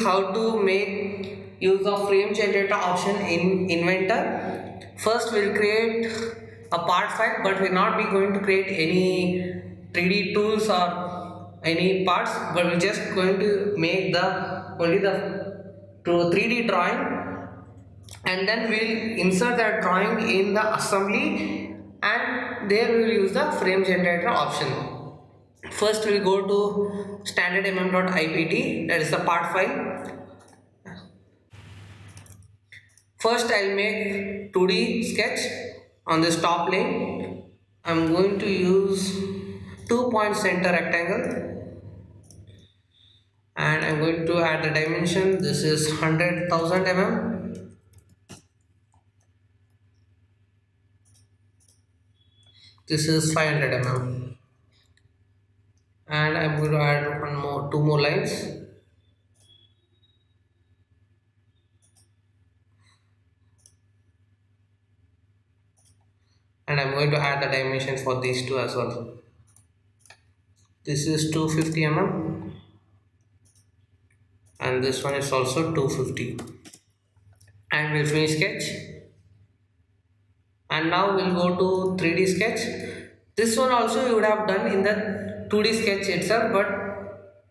how to make use of frame generator option in Inventor. First we'll create a part file, but we'll not be going to create any 3D tools or any parts, but we're just going to make the only the 3D drawing, and then we'll insert that drawing in the assembly, and there we will use the frame generator option. First we'll go to standard mm.ipt, that is the part file. First I'll make 2D sketch on this top plane. I'm going to use 2-point center rectangle, and I'm going to add the dimension. This is 100,000 mm. This is 500 mm, and I'm going to add two more lines. And I'm going to add the dimension for these two as well. This is 250 mm, and this one is also 250. And we'll finish sketch. And now we'll go to 3D sketch. This one also you would have done in the 2D sketch itself, but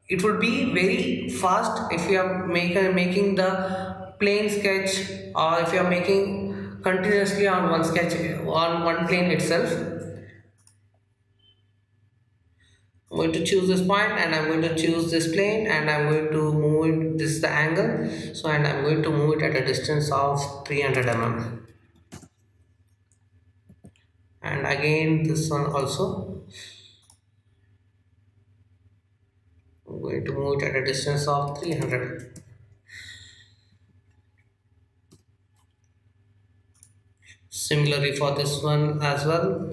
it would be very fast if you are making the plane sketch, or if you are making continuously on one sketch on one plane itself. I'm going to choose this point, and I'm going to choose this plane, and I'm going to move it. This is the angle, so and I'm going to move it at a distance of 300 mm. And again this one also, I'm going to move it at a distance of 300. Similarly for this one as well.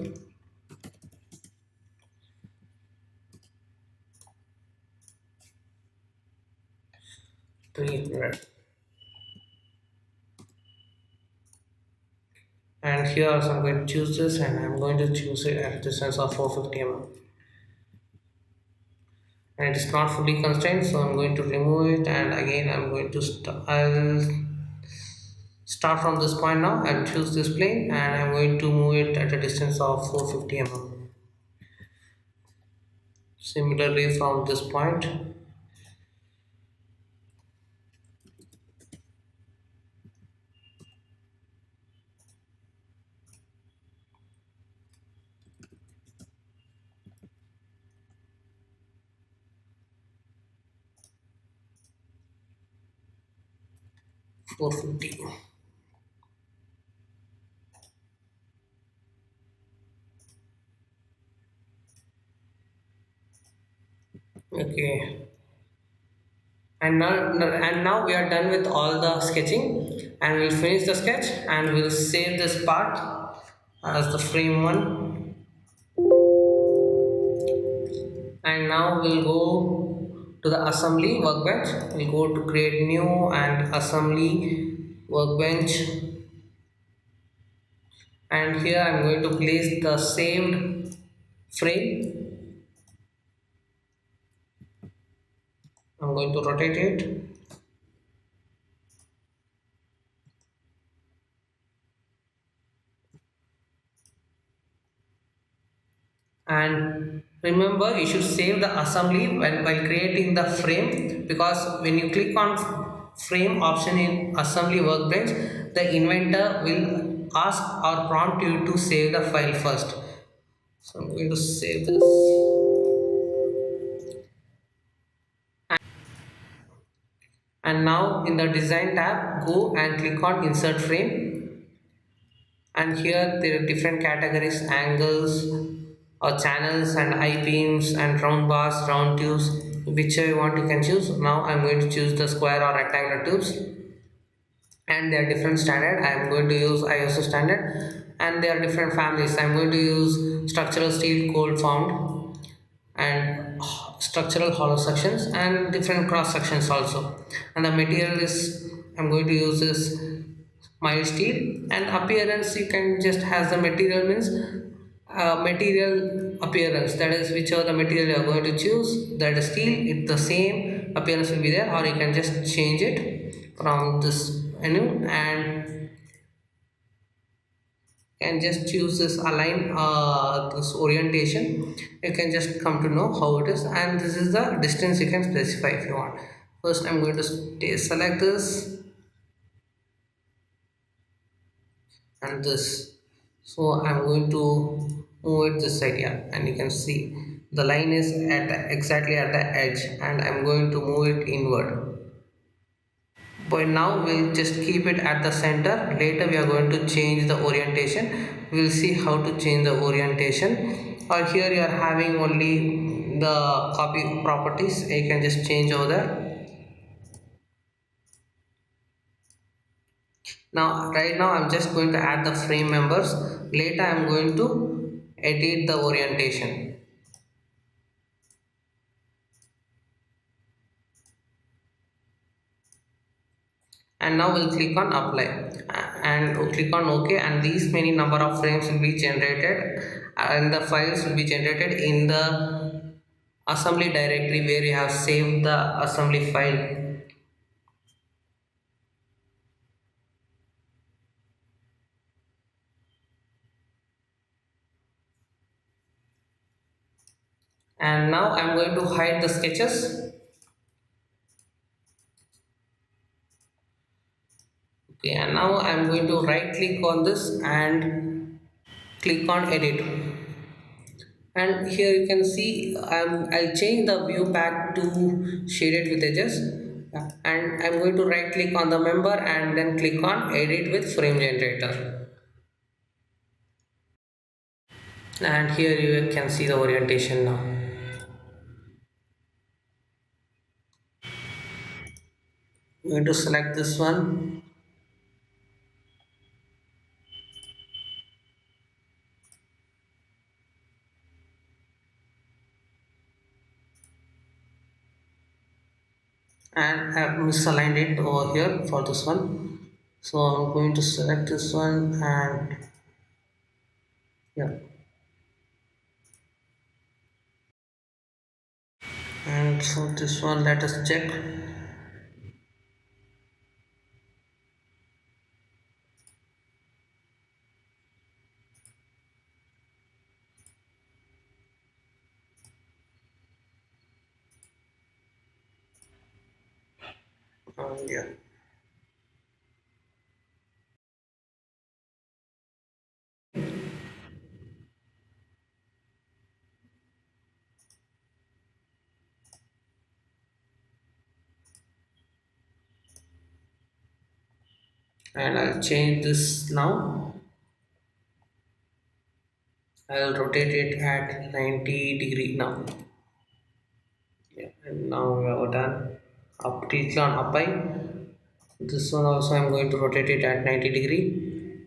And here also I'm going to choose this, and I'm going to choose it at a distance of 450 mm. And it is not fully constrained, so I'm going to remove it, and again I'm going to I'll start from this point now and choose this plane, and I'm going to move it at a distance of 450 mm. Similarly from this point, .450. Okay, and now we are done with all the sketching, and we'll finish the sketch, and we'll save this part as the frame 1. And now we'll go to the assembly workbench. We'll go to create new and assembly workbench, and here I'm going to place the saved frame. I'm going to rotate it, and remember you should save the assembly while creating the frame, because when you click on frame option in assembly workbench, the inventor will ask or prompt you to save the file first. So I'm going to save this. And now in the design tab, go and click on insert frame, and here there are different categories: angles or channels and I-beams and round bars, round tubes, whichever you want you can choose. Now I'm going to choose the square or rectangular tubes, and they are different standard. I'm going to use ISO standard, and there are different families. I'm going to use structural steel cold formed, and structural hollow sections, and different cross sections also. And the material is, I'm going to use this mild steel, and appearance you can just has the material means material appearance, that is whichever the material you are going to choose, that is steel, it's the same appearance will be there, or you can just change it from this menu and can just choose this align this orientation. You can just come to know how it is, and this is the distance you can specify if you want. First I'm going to select this and this, so I'm going to move it this side, yeah, and you can see the line is at exactly at the edge, and I'm going to move it inward. But now we'll just keep it at the center. Later we are going to change the orientation. We'll see how to change the orientation. Or here you are having only the copy properties, you can just change over there. Now right now I'm just going to add the frame members. Later I'm going to edit the orientation. And now we'll click on apply and click on ok, and these many number of frames will be generated, and the files will be generated in the assembly directory where you have saved the assembly file. And now I'm going to hide the sketches. Okay, and now I'm going to right click on this and click on edit. And here you can see I'll change the view back to shaded with edges. And I'm going to right click on the member and then click on edit with frame generator, and here you can see the orientation now. I'm going to select this one, and I've misaligned it over here for this one, so I'm going to select this one, and yeah, and so this one let us check. Yeah, and I'll change this now. I'll rotate it at 90 degree now. Yeah, and now we are done. Up, click on apply. This one also I'm going to rotate it at 90 degree,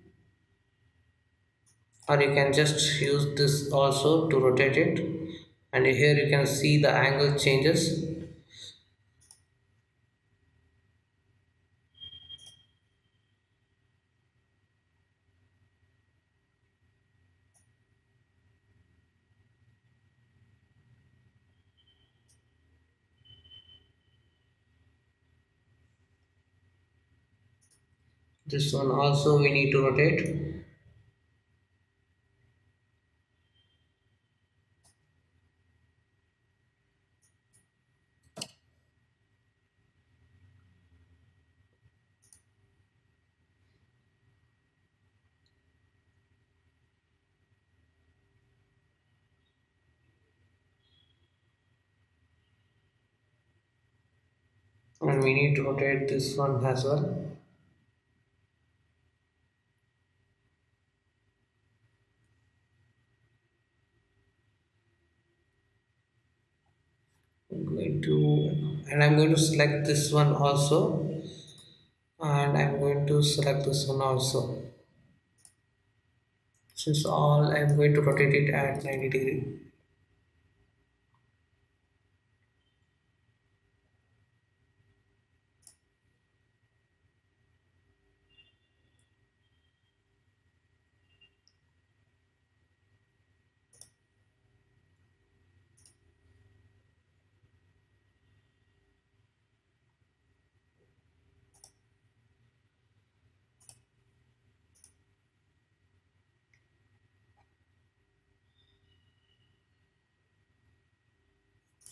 or you can just use this also to rotate it, and here you can see the angle changes. This one also we need to rotate. And we need to rotate this one as well. I'm going to select this one also, and I'm going to select this one also. Since all I'm going to rotate it at 90 degree.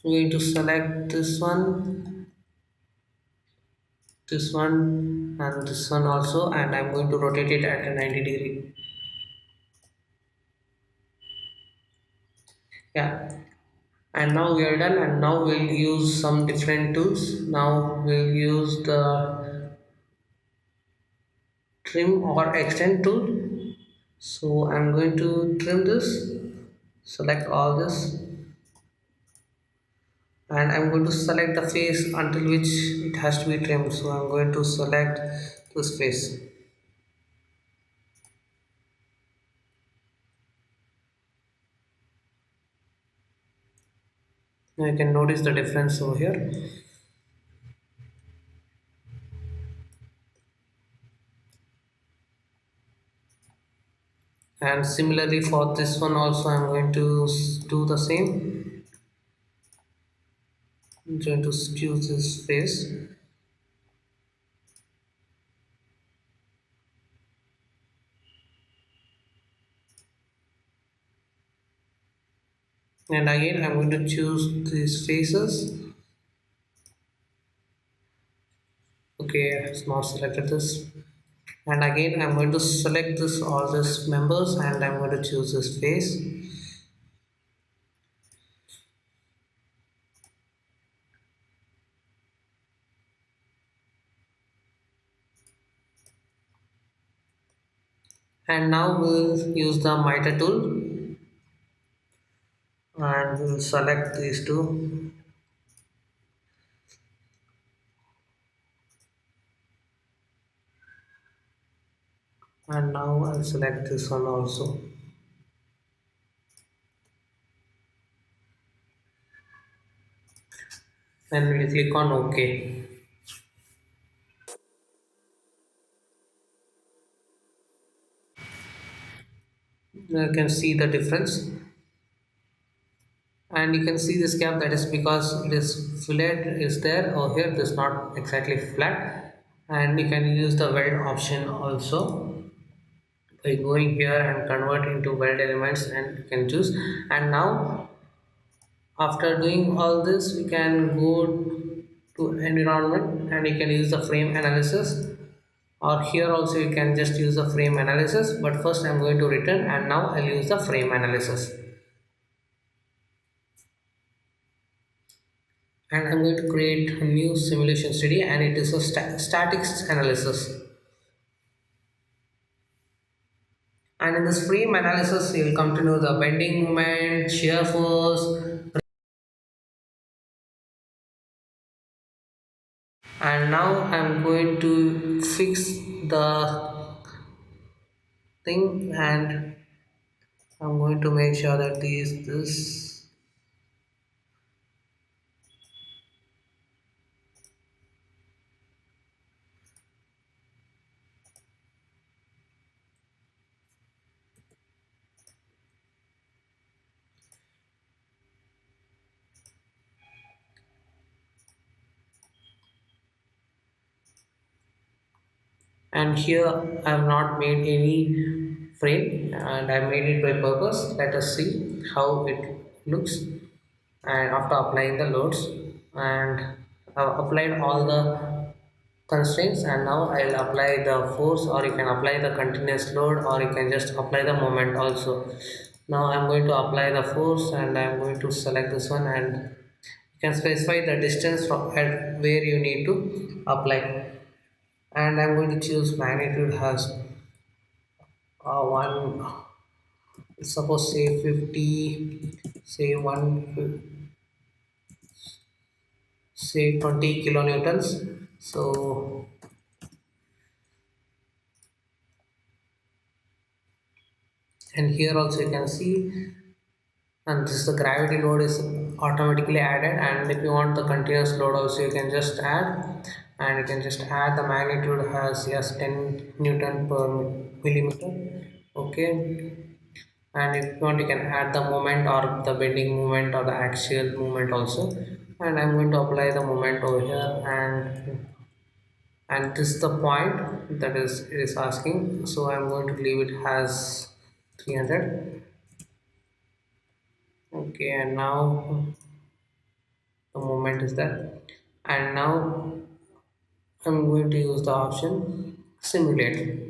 I'm going to select this one, and this one also, and I'm going to rotate it at a 90-degree. Yeah, and now we are done, and now we'll use some different tools. Now we'll use the trim or extend tool. So I'm going to trim this, select all this, and I'm going to select the face until which it has to be trimmed. So I'm going to select this face. Now you can notice the difference over here. And similarly for this one also I'm going to do the same. I'm going to choose this face, and again I'm going to choose these faces. Okay, it's now selected this, and again I'm going to select this all these members, and I'm going to choose this face. And now we'll use the miter tool, and we'll select these two, and now I'll select this one also, and we'll click on OK. Now you can see the difference, and you can see this gap, that is because it is fillet is there. Over here it is not exactly flat, and you can use the weld option also by going here and convert into weld elements, and you can choose. And now after doing all this, we can go to environment, and you can use the frame analysis, or here also you can just use the frame analysis, but first I'm going to return, and now I'll use the frame analysis. And I'm going to create a new simulation study, and it is a statics analysis. And in this frame analysis you'll come to know the bending moment, shear force, and now I'm going to fix the thing, and I'm going to make sure that this, and here I have not made any frame, and I made it by purpose. Let us see how it looks, and after applying the loads, and I've applied all the constraints, and now I'll apply the force, or you can apply the continuous load, or you can just apply the moment also. Now I'm going to apply the force, and I'm going to select this one, and you can specify the distance from at where you need to apply, and I'm going to choose magnitude has one, suppose say 50, say one, say 20 kilonewtons. So, and here also you can see, and this the gravity load is automatically added, and if you want the continuous load also you can just add, and you can just add the magnitude has yes 10 newton per millimeter. Okay, and if you want you can add the moment or the bending moment or the axial movement also, and I'm going to apply the moment over here, and this is the point that is it is asking, so I'm going to leave it as 300. Okay, and now the moment is there. And now I'm going to use the option simulate.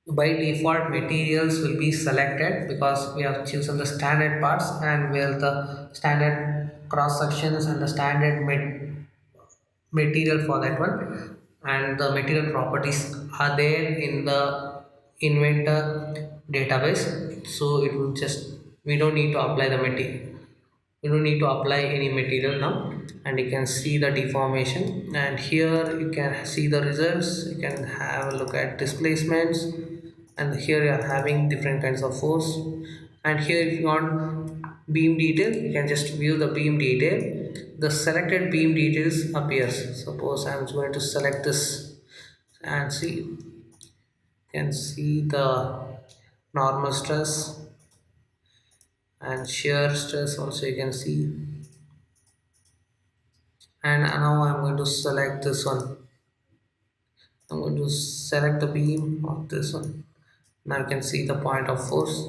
By default, materials will be selected because we have chosen the standard parts and where the standard cross sections and the standard material for that one, and the material properties are there in the inventor database. So it will just, we don't need to apply the material, you don't need to apply any material now. And you can see the deformation, and here you can see the results. You can have a look at displacements, and here you are having different kinds of force. And here if you want beam detail, you can just view the beam detail. The selected beam details appears. Suppose I'm going to select this and see, you can see the normal stress and shear stress also you can see. And now I'm going to select this one. I'm going to select the beam of this one. Now you can see the point of force.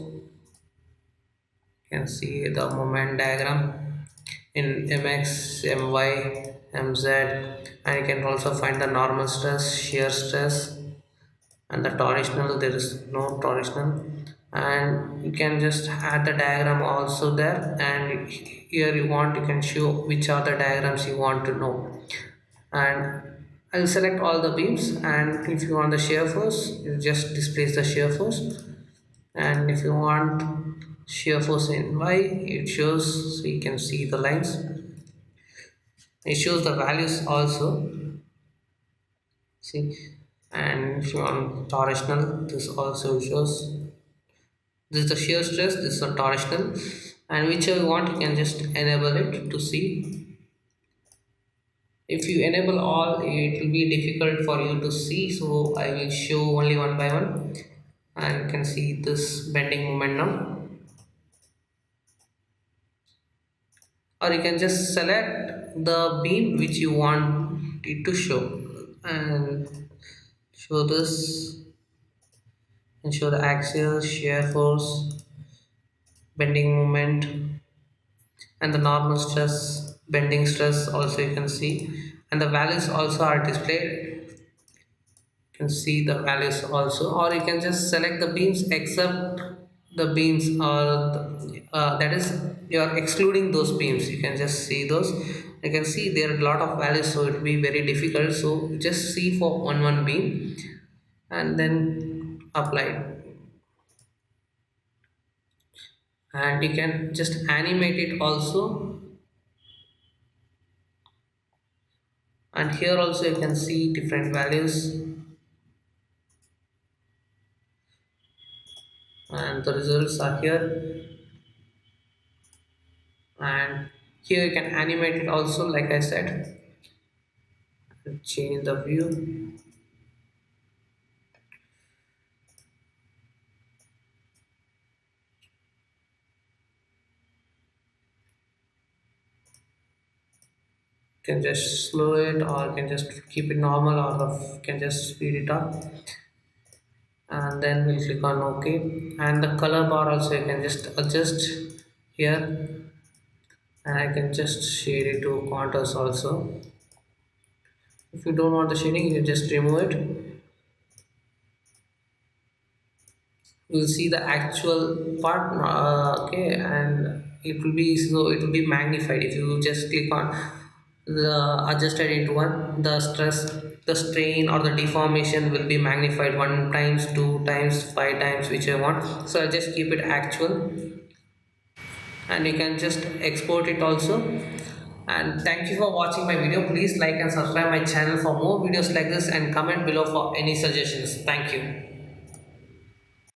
You can see the moment diagram in mx, my, mz, and you can also find the normal stress, shear stress, and the torsional. There is no torsional. And you can just add the diagram also there, and here you want, you can show which are the diagrams you want to know. And I'll select all the beams, and if you want the shear force, you just displace the shear force. And if you want shear force in y, it shows, so you can see the lines. It shows the values also, see. And if you want torsional, this also shows, this is the shear stress, this is the torsional. And whichever you want, you can just enable it to see. If you enable all, it will be difficult for you to see, so I will show only one by one. And you can see this bending moment now. Or you can just select the beam which you want it to show, and show this, and show the axial shear force, bending moment, and the normal stress, bending stress also you can see. And the values also are displayed. You can see the values also. Or you can just select the beams except the beams, or that is, you are excluding those beams. You can just see those. You can see there are a lot of values, so it will be very difficult. So just see for one beam and then apply it. And you can just animate it also. And here also you can see different values, and the results are here. And here you can animate it also, like I said. Change the view. You can just slow it, or you can just keep it normal, or you can just speed it up. And then we'll click on OK. And the color bar also you can just adjust here. And I can just shade it to contours also. If you don't want the shading, you just remove it. You'll see the actual part, okay. And it will be, so it will be magnified. If you just click on the adjusted into one, the stress, the strain, or the deformation will be magnified 1 times, 2 times, 5 times, which I want. So I'll just keep it actual. And you can just export it also. And thank you for watching my video. Please like and subscribe my channel for more videos like this, and comment below for any suggestions. Thank you.